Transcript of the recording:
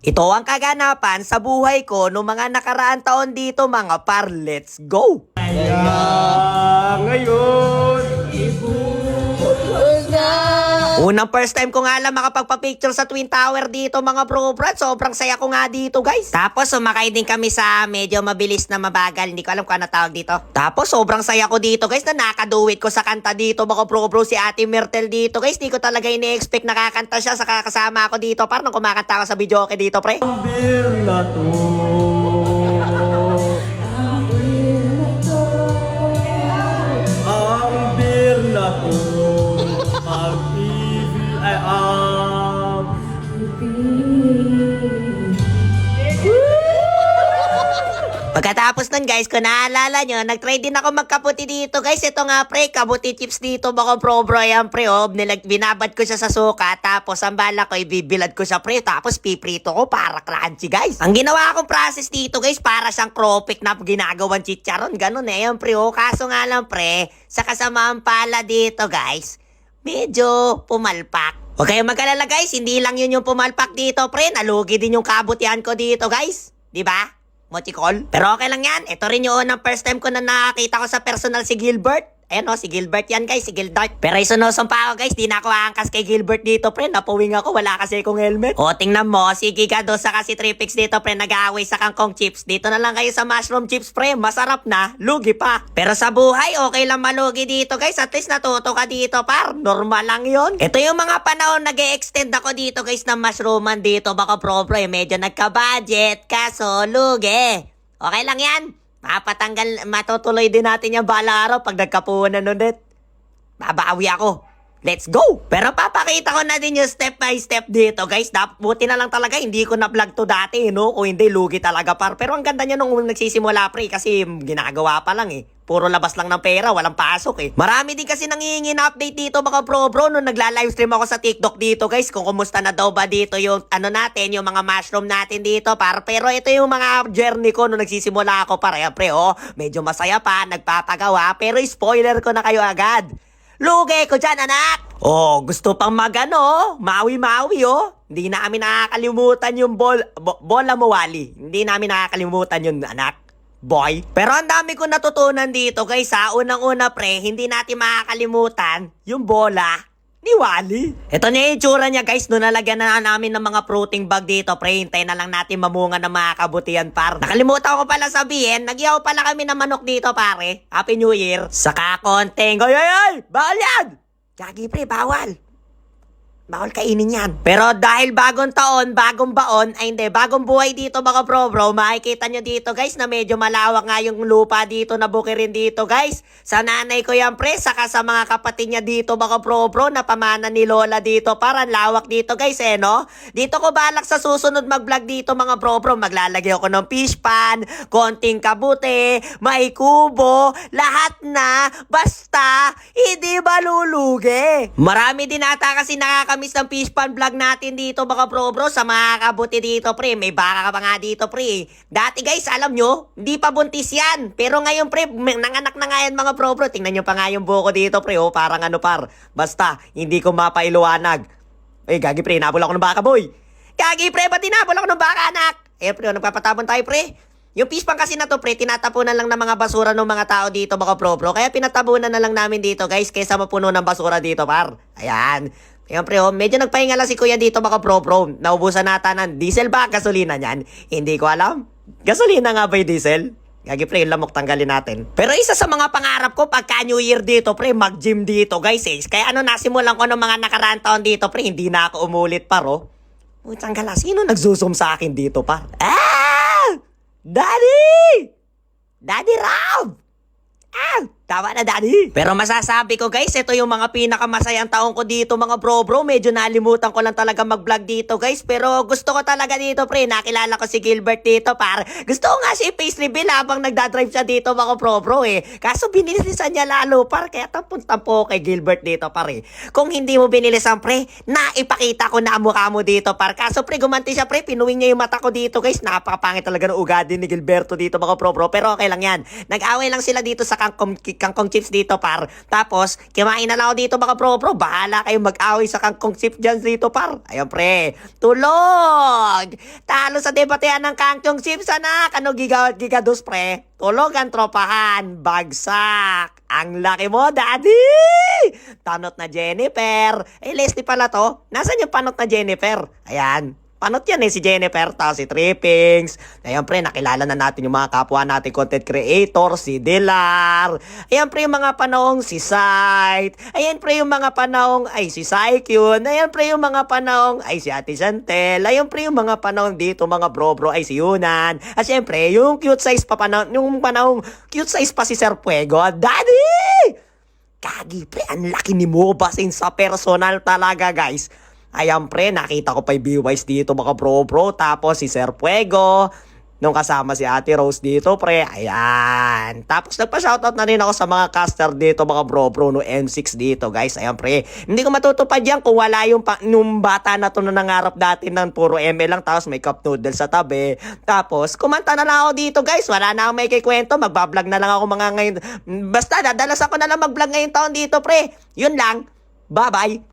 Ito ang kaganapan sa buhay ko noong mga nakaraan taon dito mga par. Let's go! Ngayon, Unang first time ko nga lang makapagpa-picture sa Twin Tower dito mga bro brad. Sobrang saya ko nga dito guys. Tapos sumakay din kami sa medyo mabilis na mabagal. Hindi ko alam kung ano tawag dito. Tapos sobrang saya ko dito guys na nakaduwit ko sa kanta dito mga bro si Ate Myrtle dito guys. Hindi ko talaga ini-expect nakakanta siya sa kasama ako dito. Parang kumakanta ako sa video okay dito pre. ang beer na to. Ang beer na to. Pag-ibig ay Pagkatapos nun guys, kung naalala nyo, nag-try din ako magkaputi dito guys. Ito nga pre, kabuti chips dito mga bro yan pre. Oh, binabad ko siya sa suka, tapos ang bala ko, ibibilad ko siya pre. Tapos piprito ko para crunchy guys. Ang ginawa kong process dito guys, para siyang cropik na ginagawang chicharon. Ganun eh, yan pre. Oh, kaso nga lang pre, sa kasamaan pala dito guys, medyo pumalpak. Huwag kayong magkalala guys, hindi lang yun yung pumalpak dito pre. Nalugi din yung kabutihan ko dito guys. Diba? Mochikol. Pero okay lang yan. Ito rin yung unang first time ko na nakakita ko sa personal si Gilbert. Ayan o, si Gilbert yan guys, si Gildart. Pero isunusong pa ako guys, di na ako aangkas kay Gilbert dito pre. Napuwing ako, wala kasi akong helmet. O tingnan mo, si Giga do sa kasi Tripix dito pre, nag-aaway sa kangkong chips. Dito na lang kayo sa mushroom chips pre, masarap na, lugi pa. Pero sa buhay, okay lang malugi dito guys. At least natuto ka dito par, normal lang yon. Ito yung mga panahon nag-e-extend ako dito guys ng mushrooman dito. Baka pro medyo nagka-budget, kaso lugi. Okay lang yan. Matutuloy din natin yung bala araw pag nagkapunan ulit. Babawi ako. Let's go! Pero papakita ko na din yung step by step dito guys. Buti na lang talaga hindi ko na-vlog to dati no? Kung hindi lugi talaga par. Pero ang ganda niya nung nagsisimula pre kasi ginagawa pa lang eh. Puro labas lang ng pera, walang pasok eh. Marami din kasi nangihingi na update dito mga bro nung nagla-livestream ako sa TikTok dito guys. Kung kumusta na daw ba dito yung ano natin, yung mga mushroom natin dito par. Pero ito yung mga journey ko nung nagsisimula ako par. Pre oh, medyo masaya pa, nagpapagawa. Pero spoiler ko na kayo agad. Lugi ko dyan anak! Oh, gusto pang magano, mawi-mawi oh. Hindi namin nakakalimutan yung bola mo wali. Hindi namin nakakalimutan yung anak. Boy. Pero ang dami ko natutunan dito guys ha. Unang-una pre, hindi natin makakalimutan yung bola ni Wally. Ito na yung itsura niya guys. Doon nalagyan na namin ng mga fruiting bag dito pre. Hintayin na lang natin mamunga ng mga kabutihan par. Nakalimutan ko pala sabihin, nagyaw pala kami ng manok dito pare. Happy New Year. Saka konting, ay! Bawal yan! Gagi pre, bawal. Bawal kainin yan. Pero dahil bagong taon, bagong baon, ay hindi, bagong buhay dito mga bro, makikita nyo dito guys na medyo malawak nga yung lupa dito na bukirin dito guys. Sa nanay ko yan pre, saka sa mga kapatid niya dito mga bro, na pamana ni Lola dito. Parang lawak dito guys eh no. Dito ko balak sa susunod mag-vlog dito mga bro, maglalagay ako ng fish pan, konting kabute, may kubo, lahat na, basta, hindi malulugi. Marami din ata kasi nakakamiss ng fish pan vlog natin dito mga bro sa mga kabuti dito pre. May baka ka pa nga dito pre. Dati guys alam nyo, hindi pa buntis yan. Pero ngayon pre, nanganak na nga yan mga bro. Tingnan nyo pa nga yung buko dito pre. Oh, parang ano par. Basta, hindi ko mapailuwanag. Gagi pre, nabol ako ng baka boy. Gagi pre, ba't tinabol ako ng baka anak? Pre, nagpapatabon tayo pre. Yung fish pan kasi na to pre, tinatapunan lang ng mga basura ng mga tao dito mga bro. Kaya pinatabunan na lang namin dito guys, kaysa mapuno ng basura dito par. Ayan. Ayan pre, medyo nagpahinga lang si kuya dito mga bro. Naubusan nata ng diesel ba? Gasolina niyan? Hindi ko alam. Gasolina nga ba yung diesel? Gagi pre, yung lamok tanggalin natin. Pero isa sa mga pangarap ko pagka New Year dito pre, mag-gym dito guys eh. Kaya nasimulan ko ng mga nakaraan taon dito pre, hindi na ako umulit paro. Putang gala, sino nagsusum sa akin dito pa? Daddy! Daddy Rob! Tama na daddy. Pero masasabi ko guys, ito yung mga pinakamasayang taong ko dito mga bro. Medyo nalimutan ko lang talaga mag-vlog dito guys. Pero gusto ko talaga dito pre. Nakilala ko si Gilbert dito par. Gusto ko nga si face reveal habang nagdadrive siya dito mga bro eh. Kaso binilisan niya lalo par. Kaya tampon-tampo kay Gilbert dito par eh. Kung hindi mo binilisan pre, naipakita ko na ang mukha mo dito par. Kaso pre, gumanti siya pre. Pinuwing niya yung mata ko dito guys. Napakapangit talaga ng ugali ni Gilberto dito mga bro. Pero okay lang yan. Nag-away lang sila dito sa kangkong kangkong chips dito, par. Tapos, kumain na lang ako dito, mga bro. Bahala kayong mag-away sa kangkong chips dyan dito, par. Ayun, pre. Tulog! Talo sa debatean ng kangkong chips, anak. Ano gigados, pre? Tulog ang tropahan. Bagsak. Ang laki mo, daddy! Panot na Jennifer. Eh, Leslie pala to. Nasaan yung panot na Jennifer? Ayan. Panot yan si Jennifer, tapos si Trippings. Ayan pre, nakilala na natin yung mga kapwa natin content creator, si Dilar. Ayan pre, yung mga panahong si Sight. Ayan pre, yung mga panahong ay si Sykyun. Ayan pre, yung mga panahong ay si Ate Chantel. Ayan pre, yung mga panahong dito, mga bro ay si Yunan. At syempre, yung cute size pa panahon, yung panahong cute size pa si Sir Fuego. Daddy! Kagi pre, ang laki ni Mobasin sa personal talaga guys. Ayan pre, nakita ko pa yung B-Wise dito mga bro. Tapos si Sir Fuego, nung kasama si Ate Rose dito pre. Ayan. Tapos nagpa-shoutout na rin ako sa mga caster dito mga bro no M6 dito guys. Ayan pre, hindi ko matutupad yan kung wala yung bata na to na nangarap dati ng puro ML lang. Tapos may cup noodle sa tabi. Tapos kumanta na lang ako dito guys. Wala na akong may kikwento. Magbablog na lang ako mga ngayon. Basta dadalas ako na lang mag-vlog ngayong taon dito pre. Yun lang. Bye bye.